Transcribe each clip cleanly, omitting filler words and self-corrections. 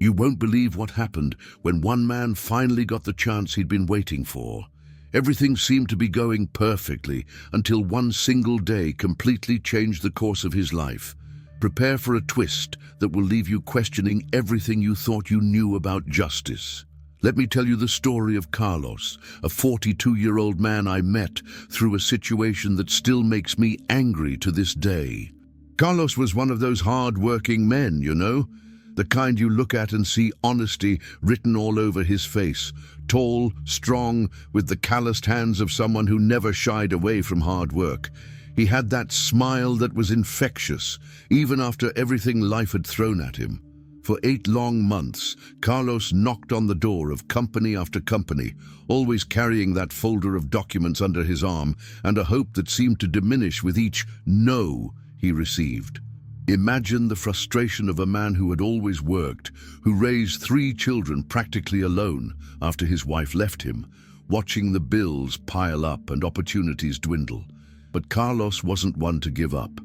You won't believe what happened when one man finally got the chance he'd been waiting for. Everything seemed to be going perfectly until one single day completely changed the course of his life. Prepare for a twist that will leave you questioning everything you thought you knew about justice. Let me tell you the story of Carlos, a 42-year-old man I met through a situation that still makes me angry to this day. Carlos was one of those hard-working men, you know? The kind you look at and see honesty written all over his face. Tall, strong, with the calloused hands of someone who never shied away from hard work. He had that smile that was infectious, even after everything life had thrown at him. For 8 long months, Carlos knocked on the door of company after company, always carrying that folder of documents under his arm and a hope that seemed to diminish with each "no" he received. Imagine the frustration of a man who had always worked, who raised 3 children practically alone after his wife left him, watching the bills pile up and opportunities dwindle. But Carlos wasn't one to give up.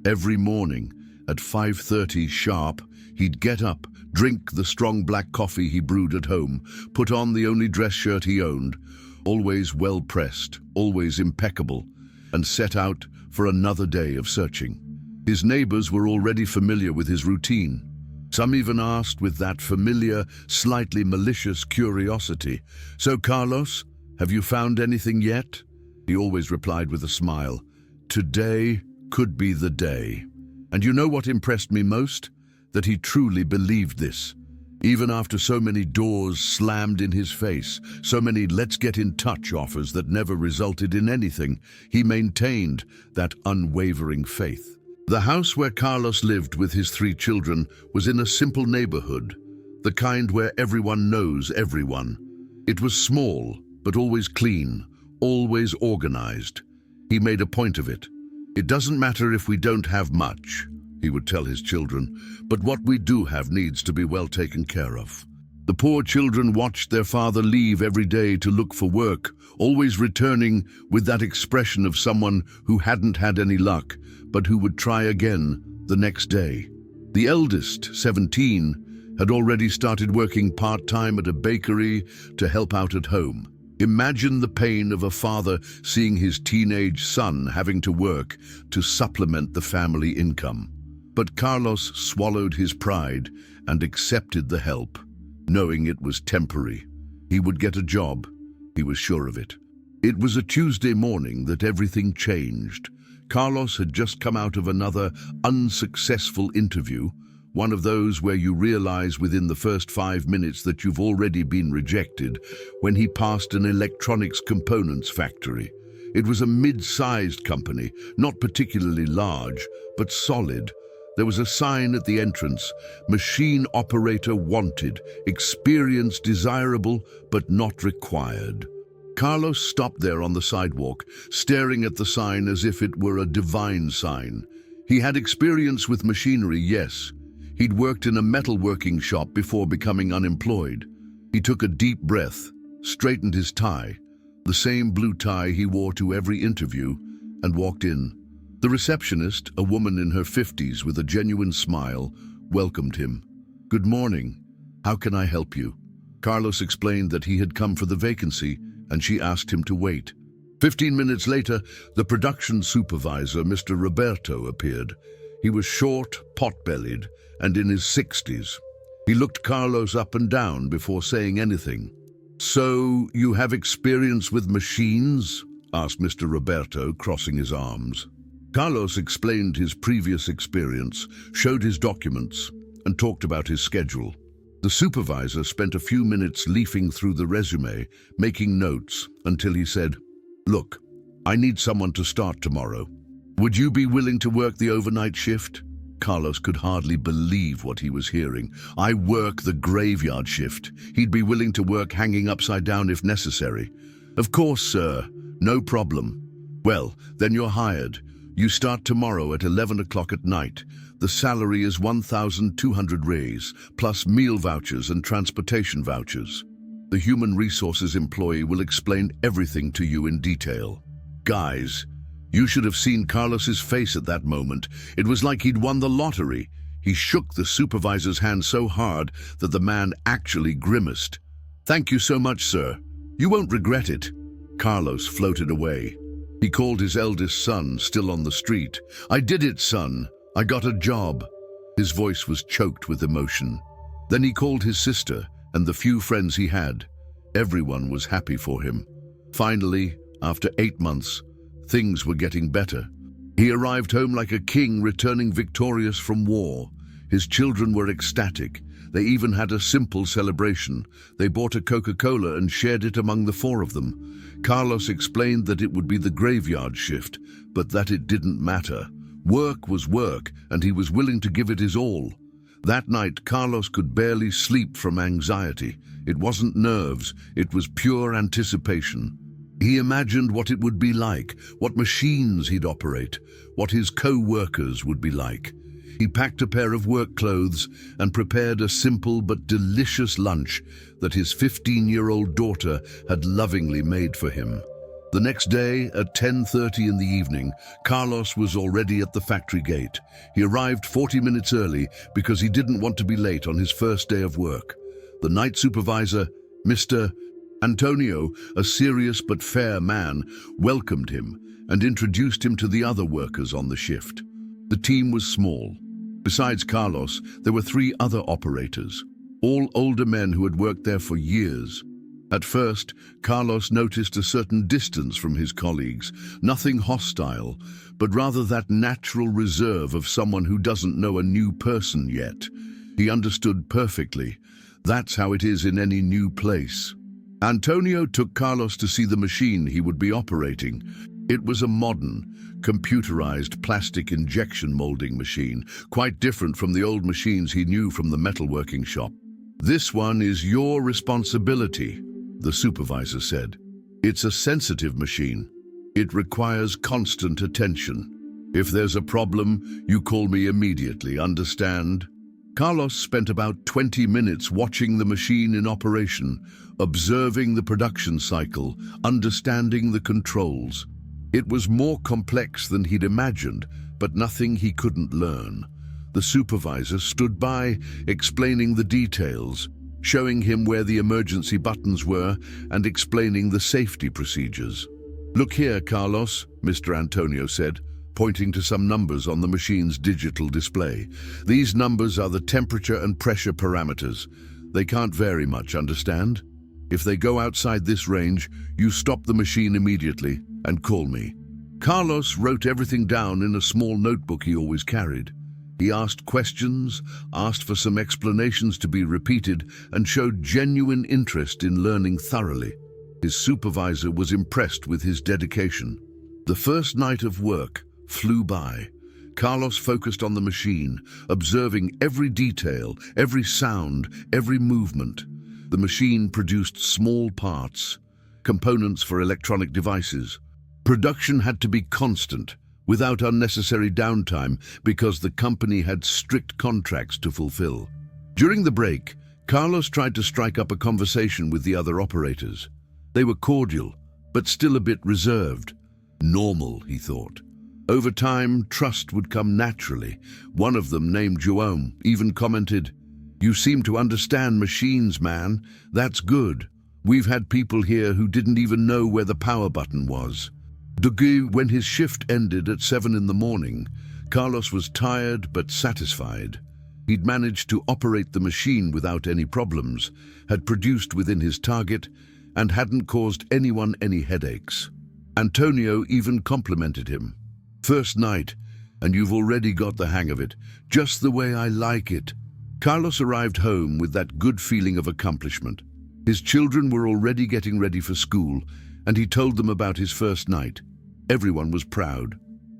Every morning, at 5:30 sharp, he'd get up, drink the strong black coffee he brewed at home, put on the only dress shirt he owned, always well-pressed, always impeccable, and set out for another day of searching. His neighbors were already familiar with his routine. Some even asked with that familiar, slightly malicious curiosity, "So, Carlos, have you found anything yet?" He always replied with a smile, "Today could be the day." And you know what impressed me most? That he truly believed this. Even after so many doors slammed in his face, so many "let's get in touch" offers that never resulted in anything, he maintained that unwavering faith. The house where Carlos lived with his 3 children was in a simple neighborhood, the kind where everyone knows everyone. It was small, but always clean, always organized. He made a point of it. "It doesn't matter if we don't have much," he would tell his children, "but what we do have needs to be well taken care of." The poor children watched their father leave every day to look for work, always returning with that expression of someone who hadn't had any luck, but who would try again the next day. The eldest, 17, had already started working part-time at a bakery to help out at home. Imagine the pain of a father seeing his teenage son having to work to supplement the family income. But Carlos swallowed his pride and accepted the help, knowing it was temporary. He would get a job. He was sure of it. It was a Tuesday morning that everything changed. Carlos had just come out of another unsuccessful interview, one of those where you realize within the first 5 minutes that you've already been rejected, when he passed an electronics components factory. It was a mid-sized company, not particularly large, but solid. There was a sign at the entrance, "Machine operator wanted, experience desirable but not required." Carlos stopped there on the sidewalk, staring at the sign as if it were a divine sign. He had experience with machinery, yes. He'd worked in a metalworking shop before becoming unemployed. He took a deep breath, straightened his tie, the same blue tie he wore to every interview, and walked in. The receptionist, a woman in her 50s with a genuine smile, welcomed him. "Good morning. How can I help you?" Carlos explained that he had come for the vacancy, and she asked him to wait. 15 minutes later, the production supervisor, Mr. Roberto, appeared. He was short, pot-bellied, and in his 60s. He looked Carlos up and down before saying anything. "So, you have experience with machines?" asked Mr. Roberto, crossing his arms. Carlos explained his previous experience, showed his documents, and talked about his schedule. The supervisor spent a few minutes leafing through the resume, making notes, until he said, "Look, I need someone to start tomorrow. Would you be willing to work the overnight shift?" Carlos could hardly believe what he was hearing. "I work the graveyard shift." He'd be willing to work hanging upside down if necessary. "Of course, sir. No problem." "Well, then you're hired. You start tomorrow at 11 o'clock at night. The salary is 1,200 reais, plus meal vouchers and transportation vouchers. The human resources employee will explain everything to you in detail." Guys, you should have seen Carlos's face at that moment. It was like he'd won the lottery. He shook the supervisor's hand so hard that the man actually grimaced. "Thank you so much, sir. You won't regret it." Carlos floated away. He called his eldest son, still on the street. "I did it, son. I got a job." His voice was choked with emotion. Then he called his sister and the few friends he had. Everyone was happy for him. Finally, after 8 months, things were getting better. He arrived home like a king returning victorious from war. His children were ecstatic. They even had a simple celebration. They bought a Coca-Cola and shared it among the 4 of them. Carlos explained that it would be the graveyard shift, but that it didn't matter. Work was work, and he was willing to give it his all. That night, Carlos could barely sleep from anxiety. It wasn't nerves, it was pure anticipation. He imagined what it would be like, what machines he'd operate, what his co-workers would be like. He packed a pair of work clothes and prepared a simple but delicious lunch that his 15-year-old daughter had lovingly made for him. The next day, at 10:30 in the evening, Carlos was already at the factory gate. He arrived 40 minutes early because he didn't want to be late on his first day of work. The night supervisor, Mr. Antonio, a serious but fair man, welcomed him and introduced him to the other workers on the shift. The team was small. Besides Carlos, there were 3 other operators, all older men who had worked there for years. At first, Carlos noticed a certain distance from his colleagues, nothing hostile, but rather that natural reserve of someone who doesn't know a new person yet. He understood perfectly. That's how it is in any new place. Antonio took Carlos to see the machine he would be operating. It was a modern, computerized plastic injection molding machine, quite different from the old machines he knew from the metalworking shop. "This one is your responsibility," the supervisor said. "It's a sensitive machine. It requires constant attention. If there's a problem, you call me immediately, understand?" Carlos spent about 20 minutes watching the machine in operation, observing the production cycle, understanding the controls. It was more complex than he'd imagined, but nothing he couldn't learn. The supervisor stood by, explaining the details, showing him where the emergency buttons were and explaining the safety procedures. "Look here, Carlos," Mr. Antonio said, pointing to some numbers on the machine's digital display. "These numbers are the temperature and pressure parameters. They can't vary much, understand? If they go outside this range, you stop the machine immediately and call me." Carlos wrote everything down in a small notebook he always carried. He asked questions, asked for some explanations to be repeated, and showed genuine interest in learning thoroughly. His supervisor was impressed with his dedication. The first night of work flew by. Carlos focused on the machine, observing every detail, every sound, every movement. The machine produced small parts, components for electronic devices. Production had to be constant, without unnecessary downtime, because the company had strict contracts to fulfill. During the break, Carlos tried to strike up a conversation with the other operators. They were cordial, but still a bit reserved. Normal, he thought. Over time, trust would come naturally. One of them, named João, even commented, "You seem to understand machines, man. That's good. We've had people here who didn't even know where the power button was." When his shift ended at 7 in the morning, Carlos was tired but satisfied. He'd managed to operate the machine without any problems, had produced within his target, and hadn't caused anyone any headaches. Antonio even complimented him. "First night, and you've already got the hang of it, just the way I like it." Carlos arrived home with that good feeling of accomplishment. His children were already getting ready for school, and he told them about his first night. Everyone was proud.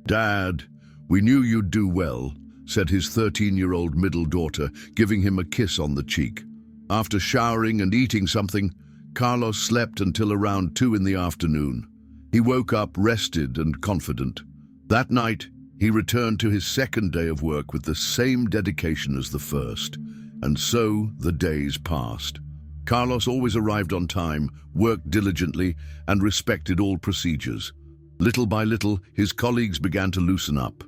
"Dad, we knew you'd do well," said his 13-year-old middle daughter, giving him a kiss on the cheek. After showering and eating something, Carlos slept until around 2 in the afternoon. He woke up rested and confident. That night, he returned to his second day of work with the same dedication as the first, and so the days passed. Carlos always arrived on time, worked diligently, and respected all procedures. Little by little, his colleagues began to loosen up.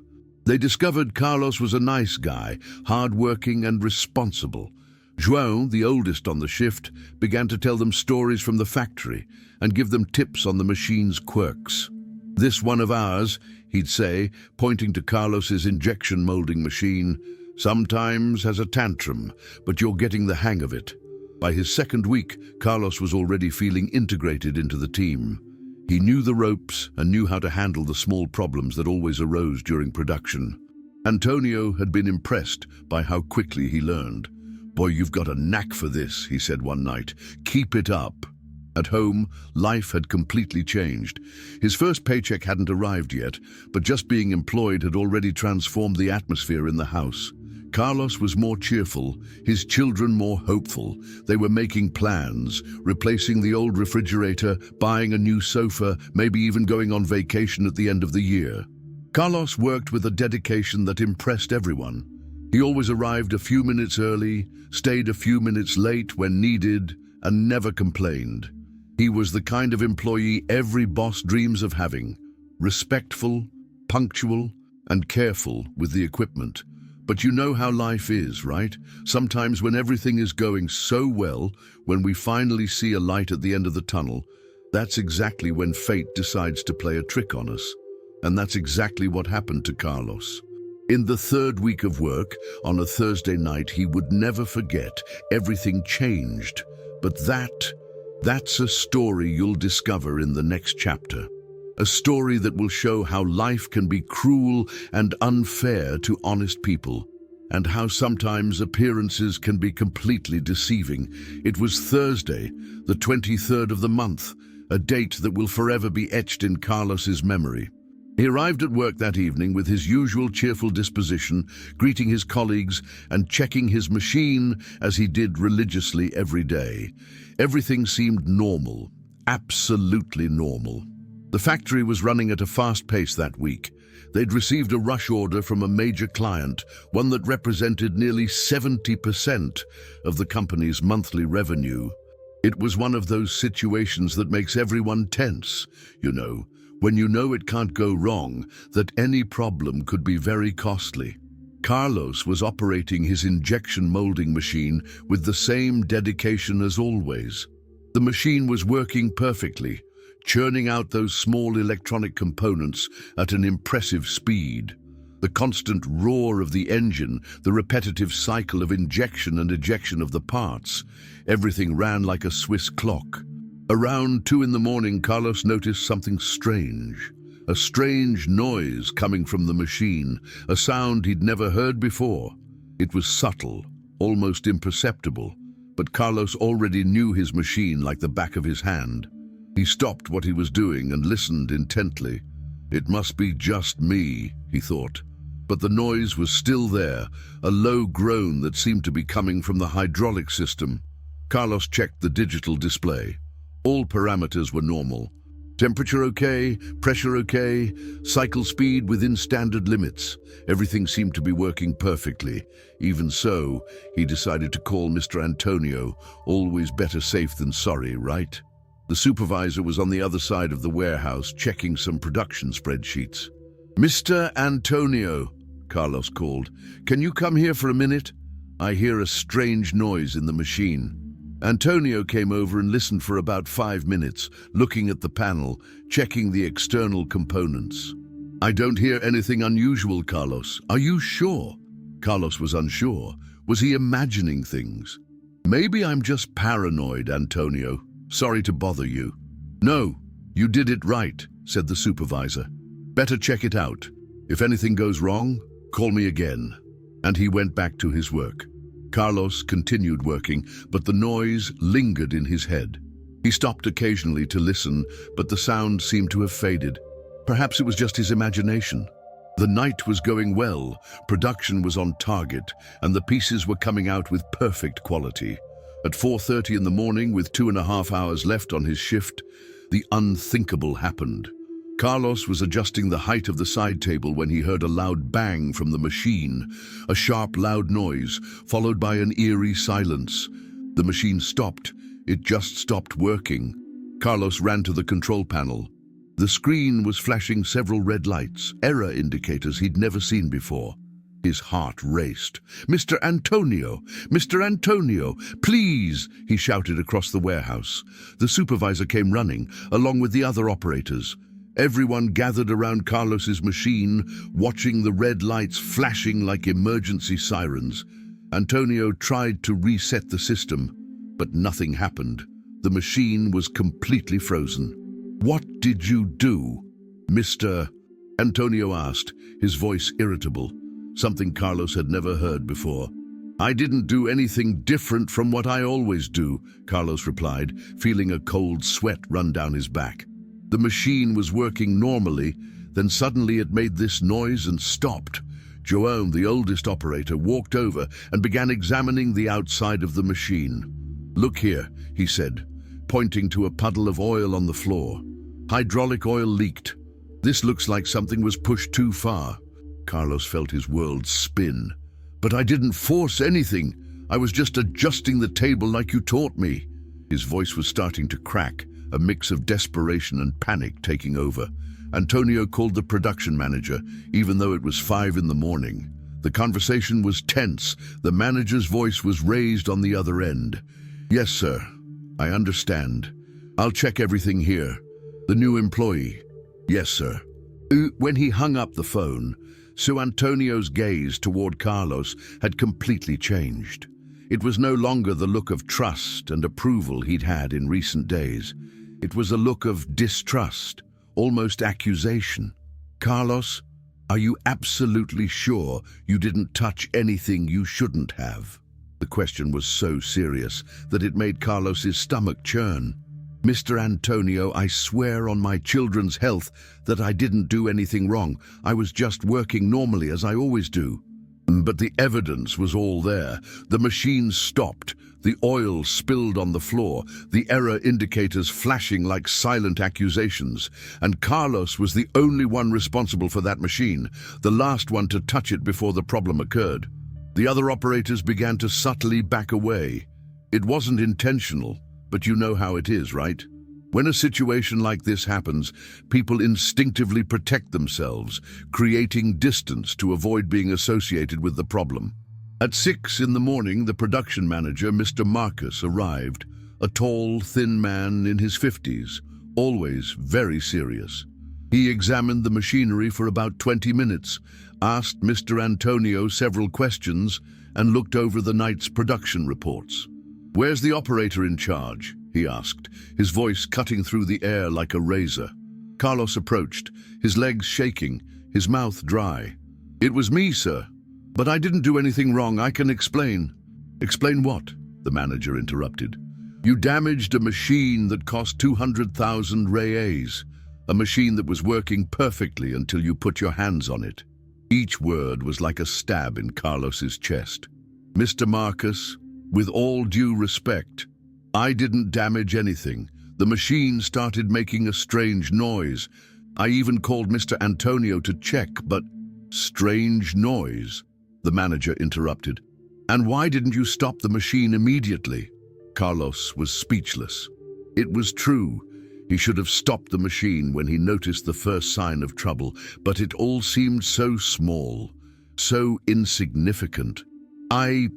They discovered Carlos was a nice guy, hard-working and responsible. João, the oldest on the shift, began to tell them stories from the factory and give them tips on the machine's quirks. "This one of ours," he'd say, pointing to Carlos's injection molding machine, "sometimes has a tantrum, but you're getting the hang of it." By his second week, Carlos was already feeling integrated into the team. He knew the ropes and knew how to handle the small problems that always arose during production. Antonio had been impressed by how quickly he learned. "Boy, you've got a knack for this," he said one night. "Keep it up." At home, life had completely changed. His first paycheck hadn't arrived yet, but just being employed had already transformed the atmosphere in the house. Carlos was more cheerful, his children more hopeful. They were making plans, replacing the old refrigerator, buying a new sofa, maybe even going on vacation at the end of the year. Carlos worked with a dedication that impressed everyone. He always arrived a few minutes early, stayed a few minutes late when needed, and never complained. He was the kind of employee every boss dreams of having: respectful, punctual, and careful with the equipment. But you know how life is, right? Sometimes when everything is going so well, when we finally see a light at the end of the tunnel, that's exactly when fate decides to play a trick on us. And that's exactly what happened to Carlos. In the third week of work, on a Thursday night, he would never forget, everything changed. But that's a story you'll discover in the next chapter. A story that will show how life can be cruel and unfair to honest people, and how sometimes appearances can be completely deceiving. It was Thursday, the 23rd of the month, a date that will forever be etched in Carlos's memory. He arrived at work that evening with his usual cheerful disposition, greeting his colleagues and checking his machine as he did religiously every day. Everything seemed normal, absolutely normal. The factory was running at a fast pace that week. They'd received a rush order from a major client, one that represented nearly 70% of the company's monthly revenue. It was one of those situations that makes everyone tense, when you know it can't go wrong, that any problem could be very costly. Carlos was operating his injection molding machine with the same dedication as always. The machine was working perfectly, churning out those small electronic components at an impressive speed. The constant roar of the engine, the repetitive cycle of injection and ejection of the parts, everything ran like a Swiss clock. Around 2 in the morning, Carlos noticed something strange. A strange noise coming from the machine, a sound he'd never heard before. It was subtle, almost imperceptible, but Carlos already knew his machine like the back of his hand. He stopped what he was doing and listened intently. "It must be just me," he thought. But the noise was still there, a low groan that seemed to be coming from the hydraulic system. Carlos checked the digital display. All parameters were normal. Temperature okay, pressure okay, cycle speed within standard limits. Everything seemed to be working perfectly. Even so, he decided to call Mr. Antonio. Always better safe than sorry, right? The supervisor was on the other side of the warehouse checking some production spreadsheets. "Mr. Antonio," Carlos called, "can you come here for a minute? I hear a strange noise in the machine." Antonio came over and listened for about 5 minutes, looking at the panel, checking the external components. "I don't hear anything unusual, Carlos. Are you sure?" Carlos was unsure. Was he imagining things? "Maybe I'm just paranoid, Antonio. Sorry to bother you." "No, you did it right," said the supervisor. "Better check it out. If anything goes wrong, call me again." And he went back to his work. Carlos continued working, but the noise lingered in his head. He stopped occasionally to listen, but the sound seemed to have faded. Perhaps it was just his imagination. The night was going well, production was on target, and the pieces were coming out with perfect quality. At 4:30 in the morning, with 2.5 hours left on his shift, the unthinkable happened. Carlos was adjusting the height of the side table when he heard a loud bang from the machine, a sharp, loud noise, followed by an eerie silence. The machine stopped. It just stopped working. Carlos ran to the control panel. The screen was flashing several red lights, error indicators he'd never seen before. His heart raced. "Mr. Antonio! Mr. Antonio! Please!" he shouted across the warehouse. The supervisor came running, along with the other operators. Everyone gathered around Carlos's machine, watching the red lights flashing like emergency sirens. Antonio tried to reset the system, but nothing happened. The machine was completely frozen. "What did you do, Mr.?" Antonio asked, his voice irritable, something Carlos had never heard before. "I didn't do anything different from what I always do," Carlos replied, feeling a cold sweat run down his back. The machine was working normally, then suddenly it made this noise and stopped. Joan, the oldest operator, walked over and began examining the outside of the machine. "Look here," he said, pointing to a puddle of oil on the floor. "Hydraulic oil leaked. This looks like something was pushed too far." Carlos felt his world spin. "But I didn't force anything. I was just adjusting the table like you taught me." His voice was starting to crack, a mix of desperation and panic taking over. Antonio called the production manager, even though it was 5 in the morning. The conversation was tense. The manager's voice was raised on the other end. "Yes, sir. I understand. I'll check everything here." The new employee. "Yes, sir." When he hung up the phone, so Antonio's gaze toward Carlos had completely changed. It was no longer the look of trust and approval he'd had in recent days. It was a look of distrust, almost accusation. "Carlos, are you absolutely sure you didn't touch anything you shouldn't have?" The question was so serious that it made Carlos's stomach churn. "Mr. Antonio, I swear on my children's health that I didn't do anything wrong. I was just working normally as I always do." But the evidence was all there. The machine stopped. The oil spilled on the floor, the error indicators flashing like silent accusations. And Carlos was the only one responsible for that machine, the last one to touch it before the problem occurred. The other operators began to subtly back away. It wasn't intentional, but you know how it is, right? When a situation like this happens, people instinctively protect themselves, creating distance to avoid being associated with the problem. At 6 in the morning, the production manager, Mr. Marcus, arrived, a tall, thin man in his 50s, always very serious. He examined the machinery for about 20 minutes, asked Mr. Antonio several questions, and looked over the night's production reports. "Where's the operator in charge?" he asked, his voice cutting through the air like a razor. Carlos approached, his legs shaking, his mouth dry. "It was me, sir. But I didn't do anything wrong. I can explain." "Explain what?" the manager interrupted. "You damaged a machine that cost 200,000 reais, a machine that was working perfectly until you put your hands on it." Each word was like a stab in Carlos's chest. "Mr. Marcus, with all due respect, I didn't damage anything. The machine started making a strange noise. I even called Mr. Antonio to check, but—" "Strange noise?" the manager interrupted. "And why didn't you stop the machine immediately?" Carlos was speechless. It was true. He should have stopped the machine when he noticed the first sign of trouble, but it all seemed so small, so insignificant. I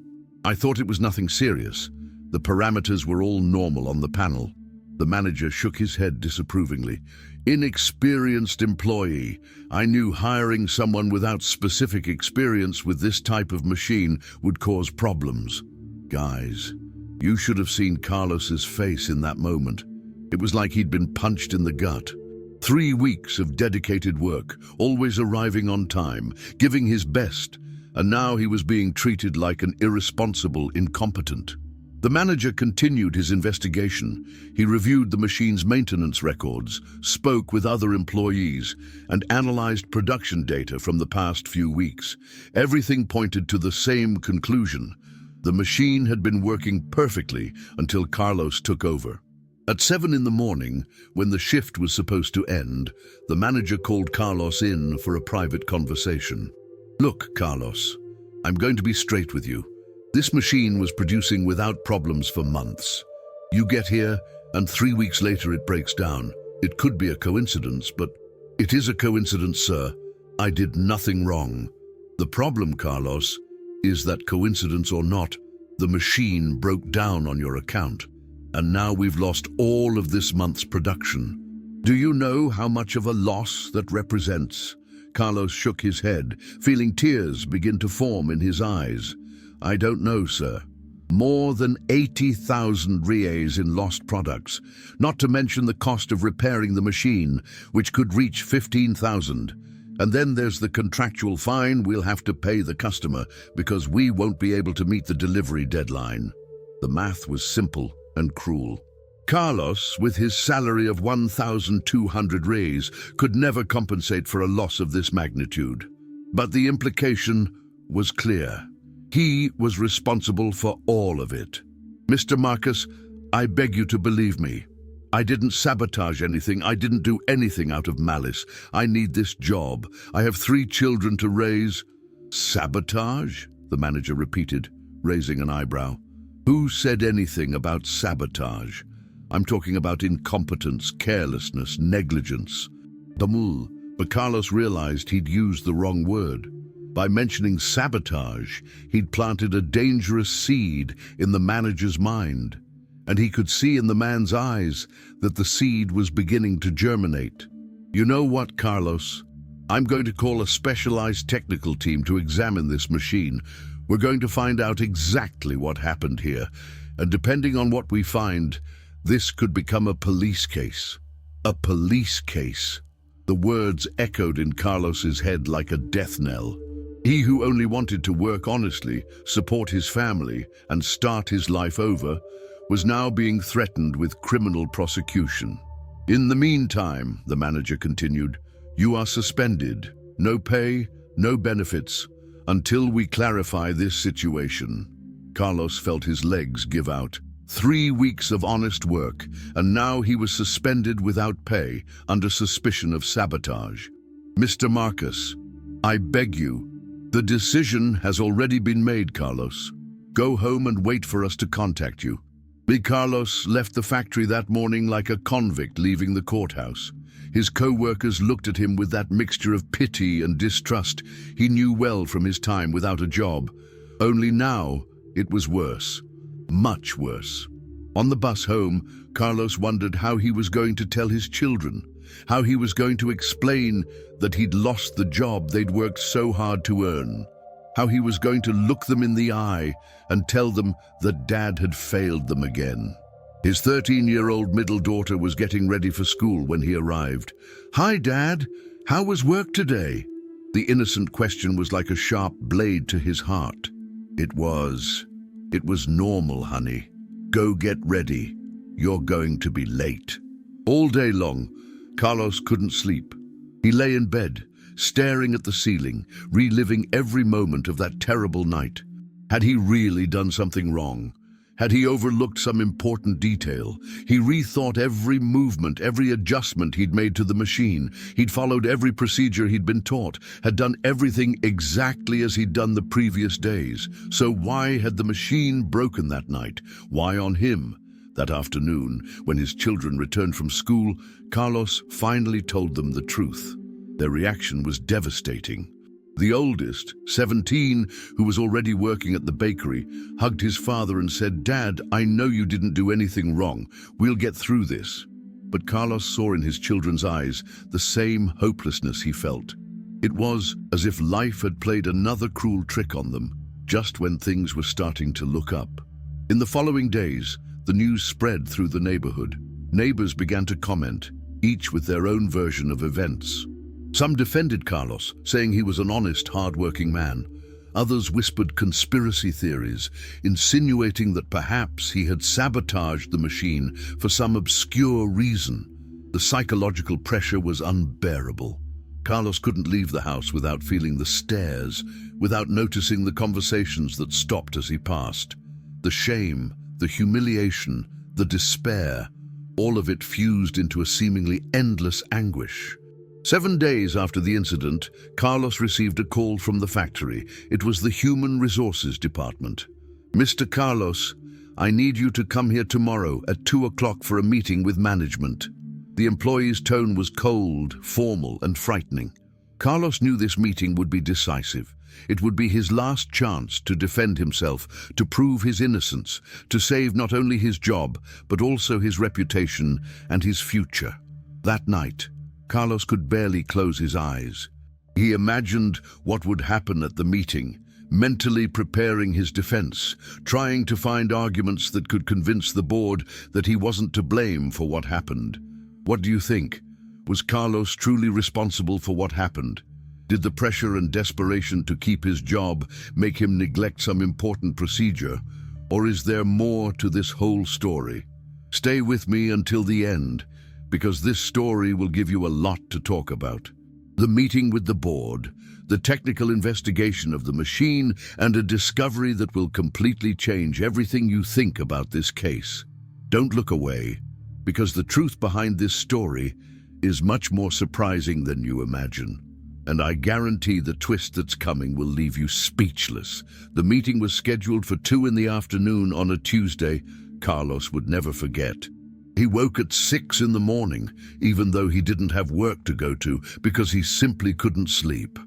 thought it was nothing serious. The parameters were all normal on the panel." The manager shook his head disapprovingly. "Inexperienced employee. I knew hiring someone without specific experience with this type of machine would cause problems." Guys, you should have seen Carlos's face in that moment. It was like he'd been punched in the gut. 3 weeks of dedicated work, always arriving on time, giving his best, and now he was being treated like an irresponsible incompetent. The manager continued his investigation. He reviewed the machine's maintenance records, spoke with other employees, and analyzed production data from the past few weeks. Everything pointed to the same conclusion. The machine had been working perfectly until Carlos took over. At 7 in the morning, when the shift was supposed to end, the manager called Carlos in for a private conversation. "Look, Carlos, I'm going to be straight with you. This machine was producing without problems for months. You get here, and 3 weeks later it breaks down. It could be a coincidence, but it is a coincidence, sir. I did nothing wrong. The problem, Carlos, is that coincidence or not, the machine broke down on your account, and now we've lost all of this month's production. Do you know how much of a loss that represents? Carlos shook his head, feeling tears begin to form in his eyes. I don't know, sir. More than 80,000 reais in lost products, not to mention the cost of repairing the machine, which could reach 15,000. And then there's the contractual fine we'll have to pay the customer because we won't be able to meet the delivery deadline. The math was simple and cruel. Carlos, with his salary of 1,200 reais, could never compensate for a loss of this magnitude. But the implication was clear. He was responsible for all of it. Mr. Marcus, I beg you to believe me. I didn't sabotage anything. I didn't do anything out of malice. I need this job. I have 3 children to raise. Sabotage? The manager repeated, raising an eyebrow. Who said anything about sabotage? I'm talking about incompetence, carelessness, negligence. But Carlos realized he'd used the wrong word. By mentioning sabotage, he'd planted a dangerous seed in the manager's mind. And he could see in the man's eyes that the seed was beginning to germinate. You know what, Carlos? I'm going to call a specialized technical team to examine this machine. We're going to find out exactly what happened here. And depending on what we find, this could become a police case. A police case. The words echoed in Carlos's head like a death knell. He who only wanted to work honestly, support his family, and start his life over, was now being threatened with criminal prosecution. In the meantime, the manager continued, you are suspended. No pay, no benefits, until we clarify this situation. Carlos felt his legs give out. 3 weeks of honest work, and now he was suspended without pay, under suspicion of sabotage. Mr. Marcus, I beg you, the decision has already been made, Carlos. Go home and wait for us to contact you. Carlos left the factory that morning like a convict leaving the courthouse. His co-workers looked at him with that mixture of pity and distrust he knew well from his time without a job. Only now, it was worse. Much worse. On the bus home, Carlos wondered how he was going to tell his children, how he was going to explain that he'd lost the job they'd worked so hard to earn, how he was going to look them in the eye and tell them that Dad had failed them again. His 13-year-old middle daughter was getting ready for school when he arrived. Hi, Dad. How was work today? The innocent question was like a sharp blade to his heart. It was normal, honey. Go get ready. You're going to be late. All day long, Carlos couldn't sleep. He lay in bed, staring at the ceiling, reliving every moment of that terrible night. Had he really done something wrong? Had he overlooked some important detail? He rethought every movement, every adjustment he'd made to the machine. He'd followed every procedure he'd been taught, had done everything exactly as he'd done the previous days. So why had the machine broken that night? Why on him? That afternoon, when his children returned from school, Carlos finally told them the truth. Their reaction was devastating. The oldest, 17, who was already working at the bakery, hugged his father and said, Dad, I know you didn't do anything wrong. We'll get through this. But Carlos saw in his children's eyes the same hopelessness he felt. It was as if life had played another cruel trick on them, just when things were starting to look up. In the following days, the news spread through the neighborhood. Neighbors began to comment, each with their own version of events. Some defended Carlos, saying he was an honest, hard-working man. Others whispered conspiracy theories, insinuating that perhaps he had sabotaged the machine for some obscure reason. The psychological pressure was unbearable. Carlos couldn't leave the house without feeling the stares, without noticing the conversations that stopped as he passed. The shame, the humiliation, the despair, all of it fused into a seemingly endless anguish. 7 days after the incident, Carlos received a call from the factory. It was the Human Resources Department. Mr. Carlos, I need you to come here tomorrow at 2 o'clock for a meeting with management. The employee's tone was cold, formal, and frightening. Carlos knew this meeting would be decisive. It would be his last chance to defend himself, to prove his innocence, to save not only his job, but also his reputation and his future. That night, Carlos could barely close his eyes. He imagined what would happen at the meeting, mentally preparing his defense, trying to find arguments that could convince the board that he wasn't to blame for what happened. What do you think? Was Carlos truly responsible for what happened? Did the pressure and desperation to keep his job make him neglect some important procedure? Or is there more to this whole story? Stay with me until the end, because this story will give you a lot to talk about. The meeting with the board, the technical investigation of the machine, and a discovery that will completely change everything you think about this case. Don't look away, because the truth behind this story is much more surprising than you imagine. And I guarantee the twist that's coming will leave you speechless. The meeting was scheduled for 2 p.m. on a Tuesday. Carlos would never forget. He woke at 6 a.m, even though he didn't have work to go to, because he simply couldn't sleep.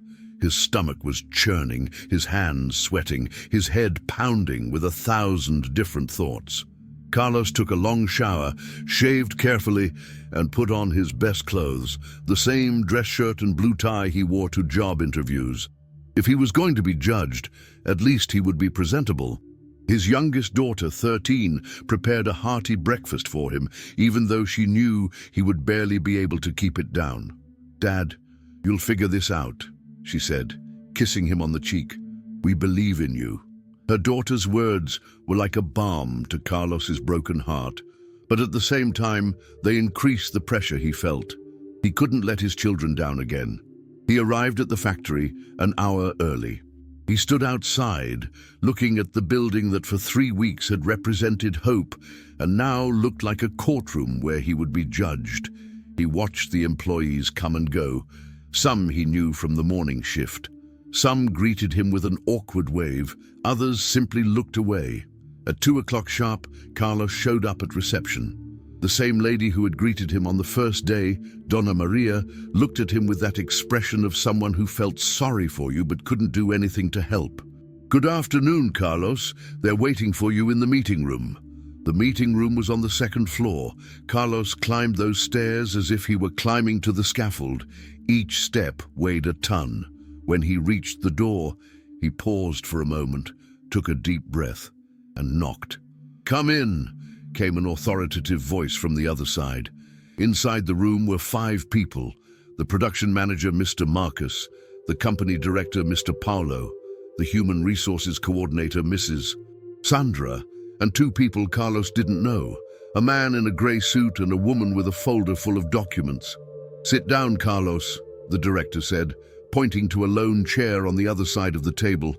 His stomach was churning, his hands sweating, his head pounding with 1,000 different thoughts. Carlos took a long shower, shaved carefully, and put on his best clothes, the same dress shirt and blue tie he wore to job interviews. If he was going to be judged, at least he would be presentable. His youngest daughter, 13, prepared a hearty breakfast for him, even though she knew he would barely be able to keep it down. "Dad, you'll figure this out," she said, kissing him on the cheek. "We believe in you." Her daughter's words were like a balm to Carlos's broken heart, but at the same time, they increased the pressure he felt. He couldn't let his children down again. He arrived at the factory an hour early. He stood outside, looking at the building that for 3 weeks had represented hope and now looked like a courtroom where he would be judged. He watched the employees come and go. Some he knew from the morning shift. Some greeted him with an awkward wave, others simply looked away. At 2 o'clock sharp, Carlos showed up at reception. The same lady who had greeted him on the first day, Donna Maria, looked at him with that expression of someone who felt sorry for you but couldn't do anything to help. "Good afternoon, Carlos. They're waiting for you in the meeting room." The meeting room was on the 2nd floor. Carlos climbed those stairs as if he were climbing to the scaffold. Each step weighed a ton. When he reached the door, he paused for a moment, took a deep breath, and knocked. "Come in," came an authoritative voice from the other side. Inside the room were 5 people: the production manager, Mr. Marcus, the company director, Mr. Paulo, the human resources coordinator, Mrs. Sandra, and 2 people Carlos didn't know, a man in a grey suit and a woman with a folder full of documents. "Sit down, Carlos," the director said, pointing to a lone chair on the other side of the table.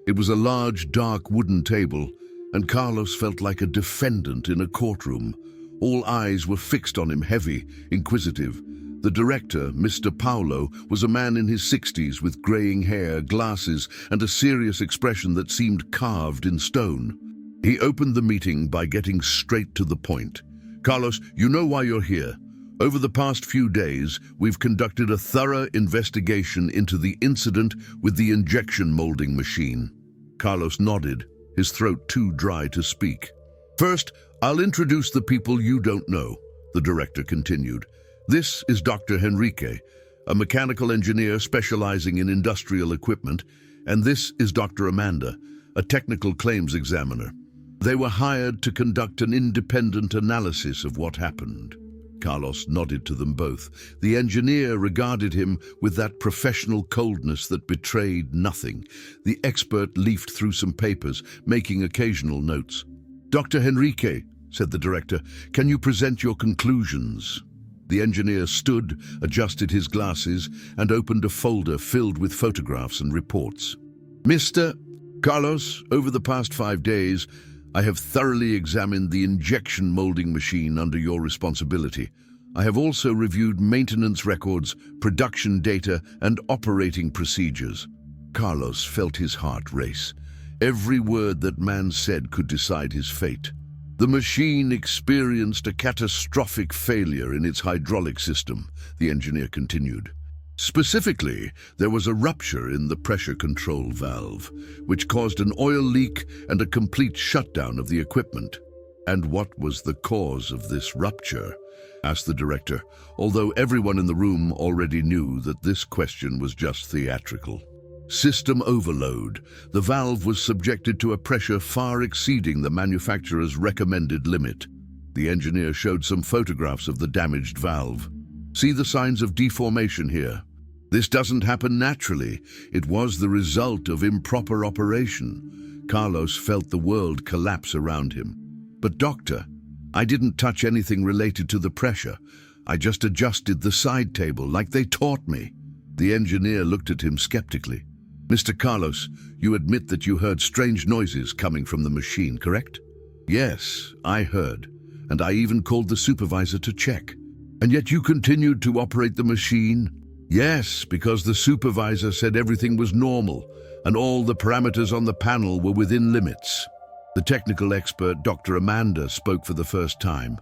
It was a large, dark wooden table, and Carlos felt like a defendant in a courtroom. All eyes were fixed on him, heavy, inquisitive. The director, Mr. Paulo, was a man in his 60s with graying hair, glasses, and a serious expression that seemed carved in stone. He opened the meeting by getting straight to the point. "Carlos, you know why you're here. Over the past few days, we've conducted a thorough investigation into the incident with the injection molding machine." Carlos nodded, his throat too dry to speak. "First, I'll introduce the people you don't know," the director continued. "This is Dr. Henrique, a mechanical engineer specializing in industrial equipment, and this is Dr. Amanda, a technical claims examiner. They were hired to conduct an independent analysis of what happened." Carlos nodded to them both. The engineer regarded him with that professional coldness that betrayed nothing. The expert leafed through some papers, making occasional notes. "Dr. Henrique," said the director, "can you present your conclusions?" The engineer stood, adjusted his glasses, and opened a folder filled with photographs and reports. "Mr. Carlos, over the past 5 days, I have thoroughly examined the injection molding machine under your responsibility. I have also reviewed maintenance records, production data, and operating procedures." Carlos felt his heart race. Every word that man said could decide his fate. The machine experienced a catastrophic failure in its hydraulic system, the engineer continued. Specifically, there was a rupture in the pressure control valve, which caused an oil leak and a complete shutdown of the equipment. "And what was the cause of this rupture?" asked the director, although everyone in the room already knew that this question was just theatrical. "System overload. The valve was subjected to a pressure far exceeding the manufacturer's recommended limit." The engineer showed some photographs of the damaged valve. "See the signs of deformation here? This doesn't happen naturally. It was the result of improper operation." Carlos felt the world collapse around him. "But doctor, I didn't touch anything related to the pressure. I just adjusted the side table like they taught me." The engineer looked at him skeptically. "Mr. Carlos, you admit that you heard strange noises coming from the machine, correct?" "Yes, I heard, and I even called the supervisor to check." "And yet you continued to operate the machine?" "Yes, because the supervisor said everything was normal, and all the parameters on the panel were within limits." The technical expert, Dr. Amanda, spoke for the first time.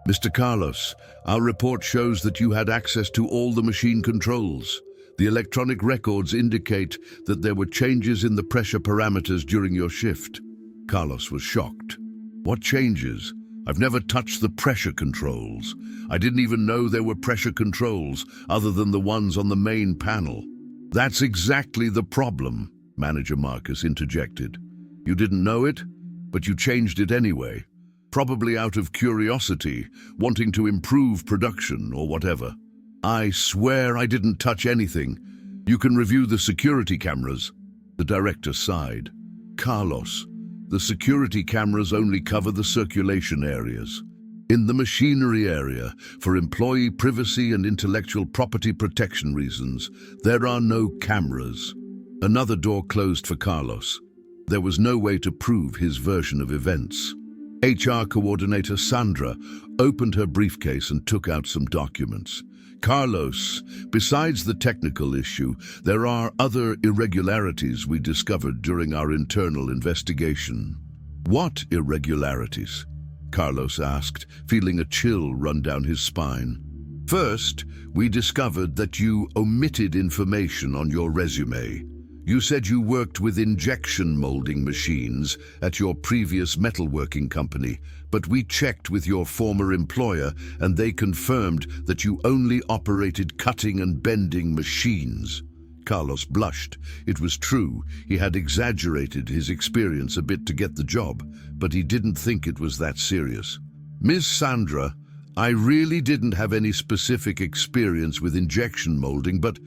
"Mr. Carlos, our report shows that you had access to all the machine controls. The electronic records indicate that there were changes in the pressure parameters during your shift." Carlos was shocked. "What changes? I've never touched the pressure controls. I didn't even know there were pressure controls other than the ones on the main panel." "That's exactly the problem," Manager Marcus interjected. "You didn't know it, but you changed it anyway. Probably out of curiosity, wanting to improve production or whatever." "I swear I didn't touch anything. You can review the security cameras." The director sighed. "Carlos, the security cameras only cover the circulation areas. In the machinery area, for employee privacy and intellectual property protection reasons, there are no cameras." Another door closed for Carlos. There was no way to prove his version of events. HR coordinator Sandra opened her briefcase and took out some documents. "Carlos, besides the technical issue, there are other irregularities we discovered during our internal investigation." "What irregularities?" Carlos asked, feeling a chill run down his spine. "First, we discovered that you omitted information on your resume. You said you worked with injection molding machines at your previous metalworking company, but we checked with your former employer and they confirmed that you only operated cutting and bending machines." Carlos blushed. It was true, he had exaggerated his experience a bit to get the job, but he didn't think it was that serious. "Ms. Sandra, I really didn't have any specific experience with injection molding, but..."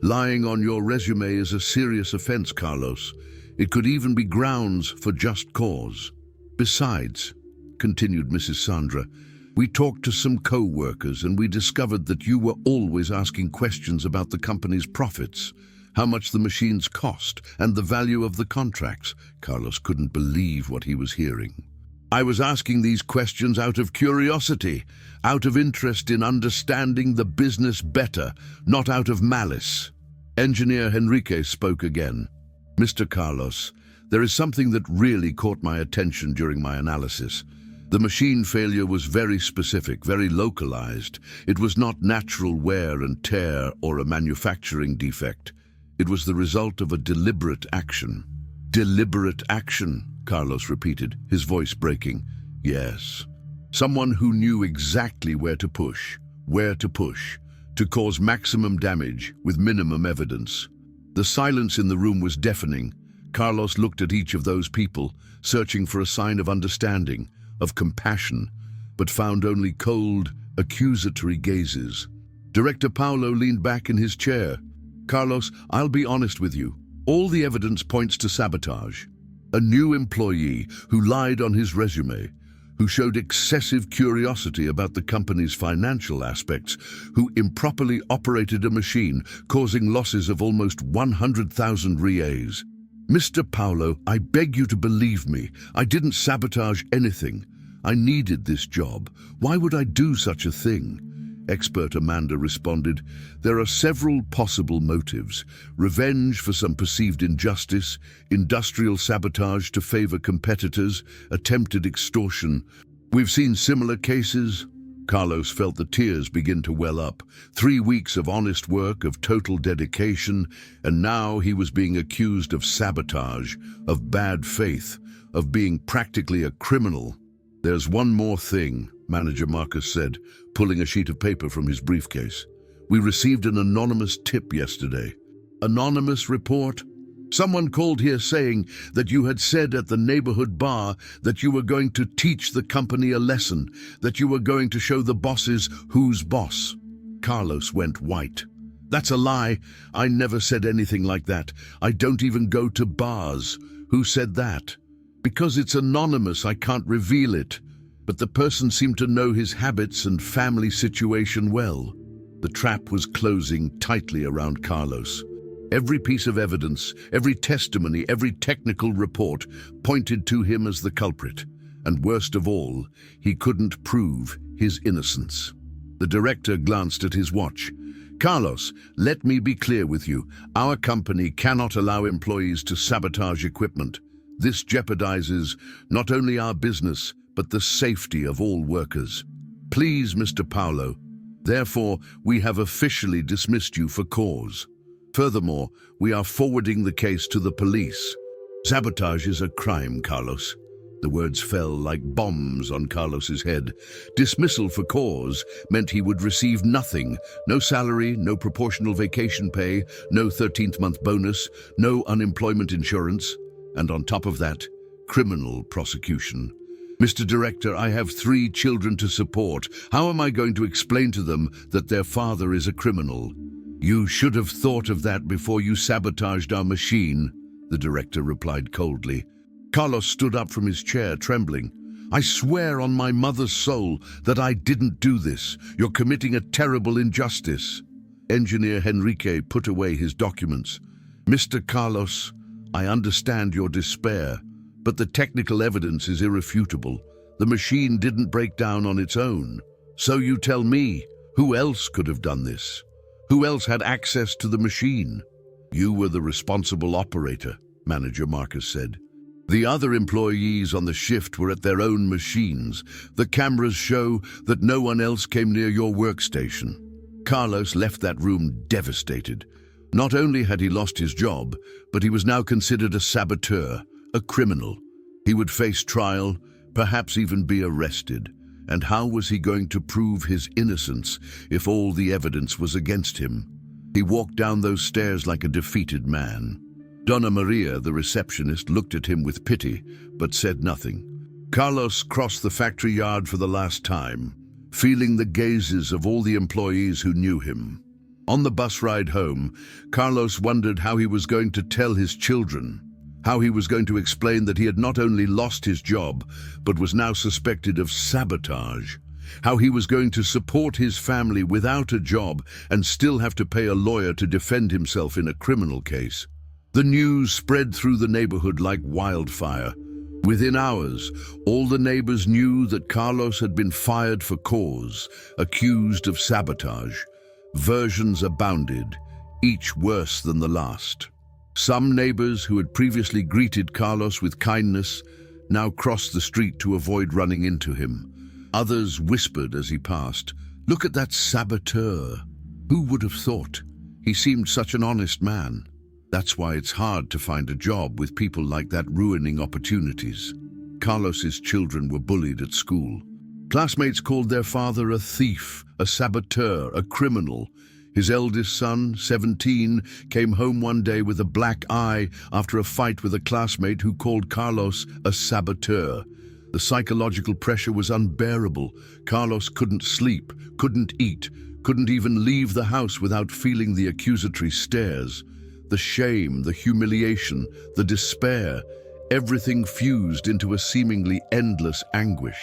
Lying on your resume is a serious offense, Carlos. It could even be grounds for just cause. "Besides," continued Mrs. Sandra, "we talked to some co-workers and we discovered that you were always asking questions about the company's profits, how much the machines cost, and the value of the contracts." Carlos couldn't believe what he was hearing. "I was asking these questions out of curiosity, out of interest in understanding the business better, not out of malice." Engineer Henrique spoke again. "Mr. Carlos, there is something that really caught my attention during my analysis. The machine failure was very specific, very localized. It was not natural wear and tear or a manufacturing defect. It was the result of a deliberate action." "Deliberate action?" Carlos repeated, his voice breaking. "Yes. Someone who knew exactly where to push, to cause maximum damage with minimum evidence." The silence in the room was deafening. Carlos looked at each of those people, searching for a sign of understanding, of compassion, but found only cold, accusatory gazes. Director Paulo leaned back in his chair. "Carlos, I'll be honest with you. All the evidence points to sabotage. A new employee who lied on his resume, who showed excessive curiosity about the company's financial aspects, who improperly operated a machine, causing losses of almost 100,000 reais. Mr. Paulo, I beg you to believe me. I didn't sabotage anything. I needed this job. Why would I do such a thing?" Expert Amanda responded. There are several possible motives. Revenge for some perceived injustice, industrial sabotage to favor competitors, attempted extortion. We've seen similar cases. Carlos felt the tears begin to well up. 3 weeks of honest work, of total dedication, and now he was being accused of sabotage, of bad faith, of being practically a criminal. There's one more thing, Manager Marcus said, pulling a sheet of paper from his briefcase. We received an anonymous tip yesterday. Anonymous report? Someone called here saying that you had said at the neighborhood bar that you were going to teach the company a lesson, that you were going to show the bosses who's boss. Carlos went white. That's a lie. I never said anything like that. I don't even go to bars. Who said that? Because it's anonymous, I can't reveal it. But the person seemed to know his habits and family situation well. The trap was closing tightly around Carlos. Every piece of evidence, every testimony, every technical report pointed to him as the culprit. And worst of all, he couldn't prove his innocence. The director glanced at his watch. Carlos, let me be clear with you. Our company cannot allow employees to sabotage equipment. This jeopardizes not only our business, but the safety of all workers. Please, Mr. Paulo. Therefore, we have officially dismissed you for cause. Furthermore, we are forwarding the case to the police. Sabotage is a crime, Carlos. The words fell like bombs on Carlos's head. Dismissal for cause meant he would receive nothing. No salary, no proportional vacation pay, no 13th month bonus, no unemployment insurance. And on top of that, criminal prosecution. Mr. Director, I have 3 children to support. How am I going to explain to them that their father is a criminal? You should have thought of that before you sabotaged our machine, the director replied coldly. Carlos stood up from his chair, trembling. I swear on my mother's soul that I didn't do this. You're committing a terrible injustice. Engineer Henrique put away his documents. Mr. Carlos, I understand your despair, but the technical evidence is irrefutable. The machine didn't break down on its own. So you tell me, who else could have done this? Who else had access to the machine? You were the responsible operator, Manager Marcus said. The other employees on the shift were at their own machines. The cameras show that no one else came near your workstation. Carlos left that room devastated. Not only had he lost his job, but he was now considered a saboteur, a criminal. He would face trial, perhaps even be arrested. And how was he going to prove his innocence if all the evidence was against him? He walked down those stairs like a defeated man. Donna Maria, the receptionist, looked at him with pity, but said nothing. Carlos crossed the factory yard for the last time, feeling the gazes of all the employees who knew him. On the bus ride home, Carlos wondered how he was going to tell his children, how he was going to explain that he had not only lost his job, but was now suspected of sabotage, how he was going to support his family without a job and still have to pay a lawyer to defend himself in a criminal case. The news spread through the neighborhood like wildfire. Within hours, all the neighbors knew that Carlos had been fired for cause, accused of sabotage. Versions abounded, each worse than the last. Some neighbors who had previously greeted Carlos with kindness now crossed the street to avoid running into him. Others whispered as he passed, "Look at that saboteur. Who would have thought? He seemed such an honest man." That's why it's hard to find a job with people like that ruining opportunities. Carlos's children were bullied at school. Classmates called their father a thief, a saboteur, a criminal. His eldest son, 17, came home one day with a black eye after a fight with a classmate who called Carlos a saboteur. The psychological pressure was unbearable. Carlos couldn't sleep, couldn't eat, couldn't even leave the house without feeling the accusatory stares. The shame, the humiliation, the despair, everything fused into a seemingly endless anguish.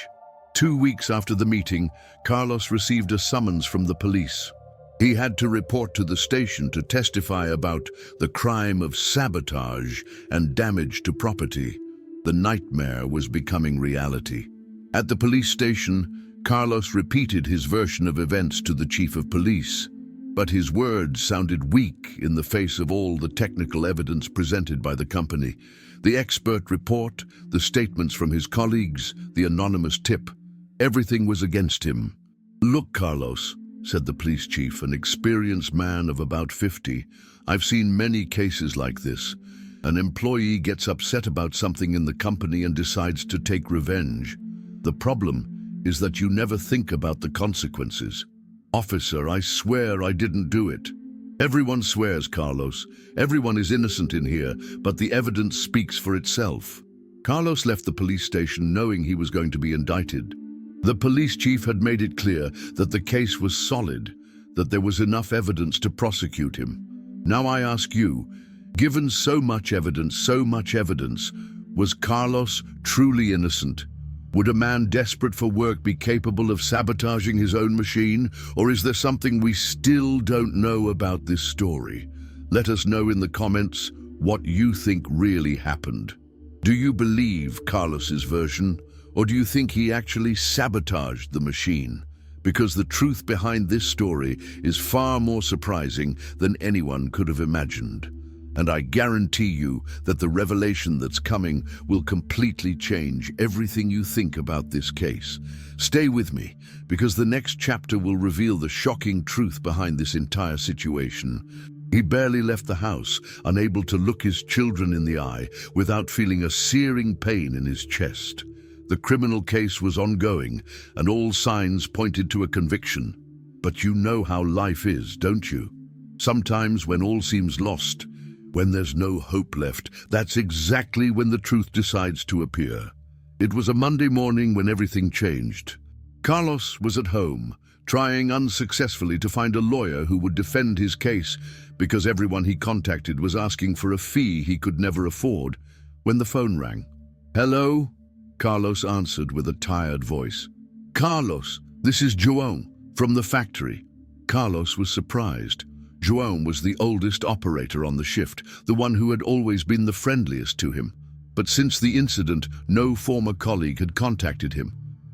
2 weeks after the meeting, Carlos received a summons from the police. He had to report to the station to testify about the crime of sabotage and damage to property. The nightmare was becoming reality. At the police station, Carlos repeated his version of events to the chief of police, but his words sounded weak in the face of all the technical evidence presented by the company. The expert report, the statements from his colleagues, the anonymous tip, everything was against him. "Look, Carlos," said the police chief, an experienced man of about 50, "I've seen many cases like this. An employee gets upset about something in the company and decides to take revenge. The problem is that you never think about the consequences. Officer, I swear I didn't do it." "Everyone swears, Carlos. Everyone is innocent in here, but the evidence speaks for itself." Carlos left the police station knowing he was going to be indicted. The police chief had made it clear that the case was solid, that there was enough evidence to prosecute him. Now I ask you, given so much evidence, was Carlos truly innocent? Would a man desperate for work be capable of sabotaging his own machine, or is there something we still don't know about this story? Let us know in the comments what you think really happened. Do you believe Carlos's version, or do you think he actually sabotaged the machine? Because the truth behind this story is far more surprising than anyone could have imagined. And I guarantee you that the revelation that's coming will completely change everything you think about this case. Stay with me, because the next chapter will reveal the shocking truth behind this entire situation. He barely left the house, unable to look his children in the eye without feeling a searing pain in his chest. The criminal case was ongoing, and all signs pointed to a conviction. But you know how life is, don't you? Sometimes when all seems lost, when there's no hope left, that's exactly when the truth decides to appear. It was a Monday morning when everything changed. Carlos was at home, trying unsuccessfully to find a lawyer who would defend his case because everyone he contacted was asking for a fee he could never afford, when the phone rang. "Hello?" Carlos answered with a tired voice. "Carlos, this is João from the factory." Carlos was surprised. João was the oldest operator on the shift, the one who had always been the friendliest to him. But since the incident, no former colleague had contacted him.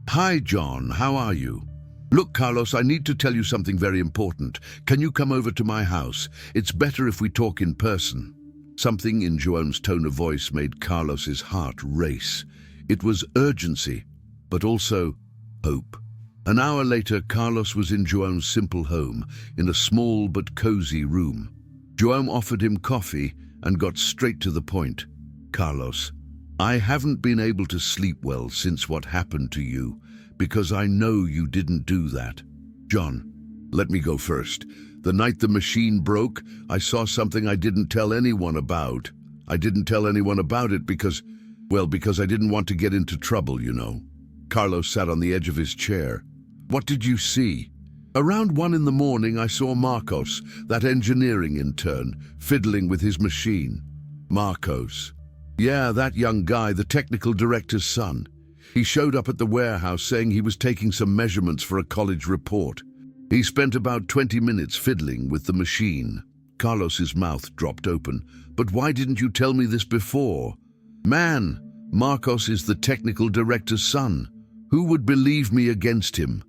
"Hi, John, how are you?" "Look, Carlos, I need to tell you something very important. Can you come over to my house? It's better if we talk in person." Something in João's tone of voice made Carlos's heart race. It was urgency, but also hope. An hour later, Carlos was in João's simple home, in a small but cozy room. João offered him coffee and got straight to the point. "Carlos, I haven't been able to sleep well since what happened to you, because I know you didn't do that." "John, let me go first. The night the machine broke, I saw something I didn't tell anyone about. I didn't tell anyone about it because I didn't want to get into trouble, you know." Carlos sat on the edge of his chair. "What did you see?" "Around 1 in the morning, I saw Marcos, that engineering intern, fiddling with his machine." "Marcos?" "Yeah, that young guy, the technical director's son. He showed up at the warehouse saying he was taking some measurements for a college report. He spent about 20 minutes fiddling with the machine." Carlos's mouth dropped open. "But why didn't you tell me this before?" "Man, Marcos is the technical director's son. Who would believe me against him?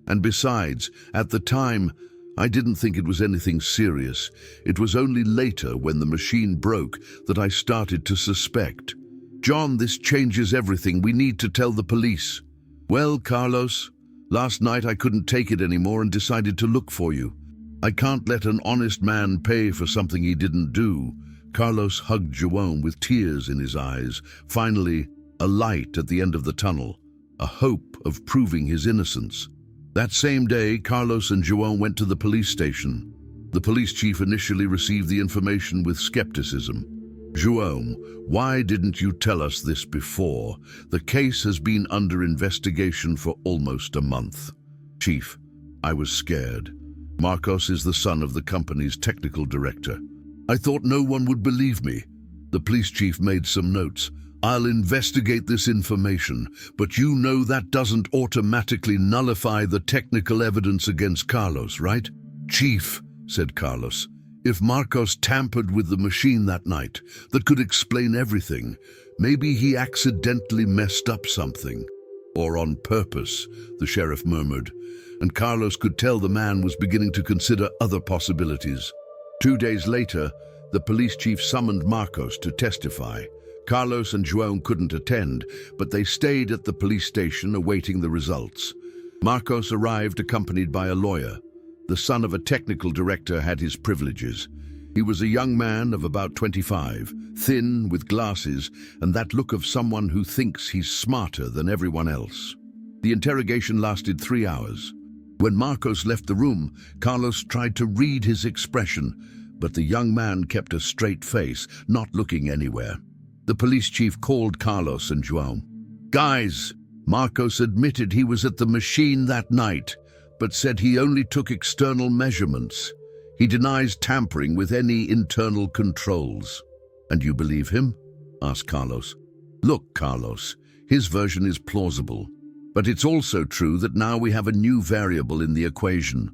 And besides, at the time, I didn't think it was anything serious. It was only later, when the machine broke, that I started to suspect." "John, this changes everything. We need to tell the police." "Well, Carlos, last night I couldn't take it anymore and decided to look for you. I can't let an honest man pay for something he didn't do." Carlos hugged João with tears in his eyes. Finally, a light at the end of the tunnel, a hope of proving his innocence. That same day, Carlos and João went to the police station. The police chief initially received the information with skepticism. "João, why didn't you tell us this before? The case has been under investigation for almost a month." "Chief, I was scared. Marcos is the son of the company's technical director. I thought no one would believe me." The police chief made some notes. "I'll investigate this information, but you know that doesn't automatically nullify the technical evidence against Carlos, right?" "Chief," said Carlos, "if Marcos tampered with the machine that night, that could explain everything. Maybe he accidentally messed up something." Or on purpose, the sheriff murmured, and Carlos could tell the man was beginning to consider other possibilities. 2 days later, the police chief summoned Marcos to testify. Carlos and João couldn't attend, but they stayed at the police station awaiting the results. Marcos arrived accompanied by a lawyer. The son of a technical director had his privileges. He was a young man of about 25, thin, with glasses, and that look of someone who thinks he's smarter than everyone else. The interrogation lasted 3 hours. When Marcos left the room, Carlos tried to read his expression, but the young man kept a straight face, not looking anywhere. The police chief called Carlos and João. "Guys, Marcos admitted he was at the machine that night, but said he only took external measurements. He denies tampering with any internal controls." "And you believe him?" asked Carlos. "Look, Carlos, his version is plausible. But it's also true that now we have a new variable in the equation.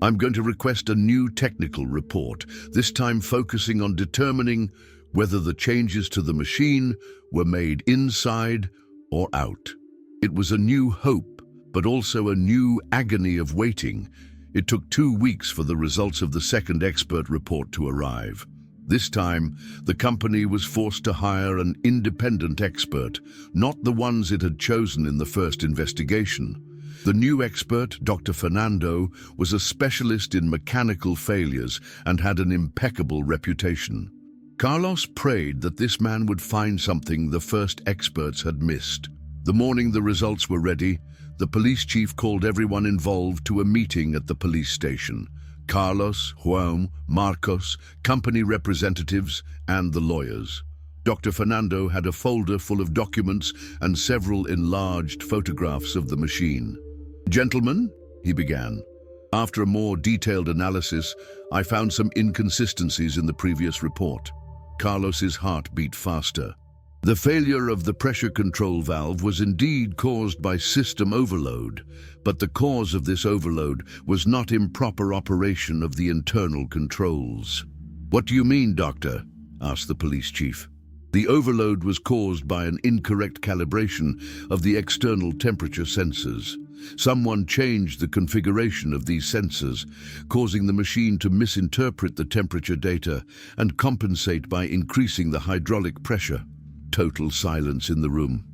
I'm going to request a new technical report, this time focusing on determining whether the changes to the machine were made inside or out." It was a new hope, but also a new agony of waiting. It took 2 weeks for the results of the second expert report to arrive. This time, the company was forced to hire an independent expert, not the ones it had chosen in the first investigation. The new expert, Dr. Fernando, was a specialist in mechanical failures and had an impeccable reputation. Carlos prayed that this man would find something the first experts had missed. The morning the results were ready, the police chief called everyone involved to a meeting at the police station. Carlos, João, Marcos, company representatives, and the lawyers. Dr. Fernando had a folder full of documents and several enlarged photographs of the machine. "Gentlemen," he began, "after a more detailed analysis, I found some inconsistencies in the previous report." Carlos's heart beat faster. The failure of the pressure control valve was indeed caused by system overload, but the cause of this overload was not improper operation of the internal controls. "What do you mean, Doctor?" asked the police chief. "The overload was caused by an incorrect calibration of the external temperature sensors. Someone changed the configuration of these sensors, causing the machine to misinterpret the temperature data and compensate by increasing the hydraulic pressure." Total silence in the room.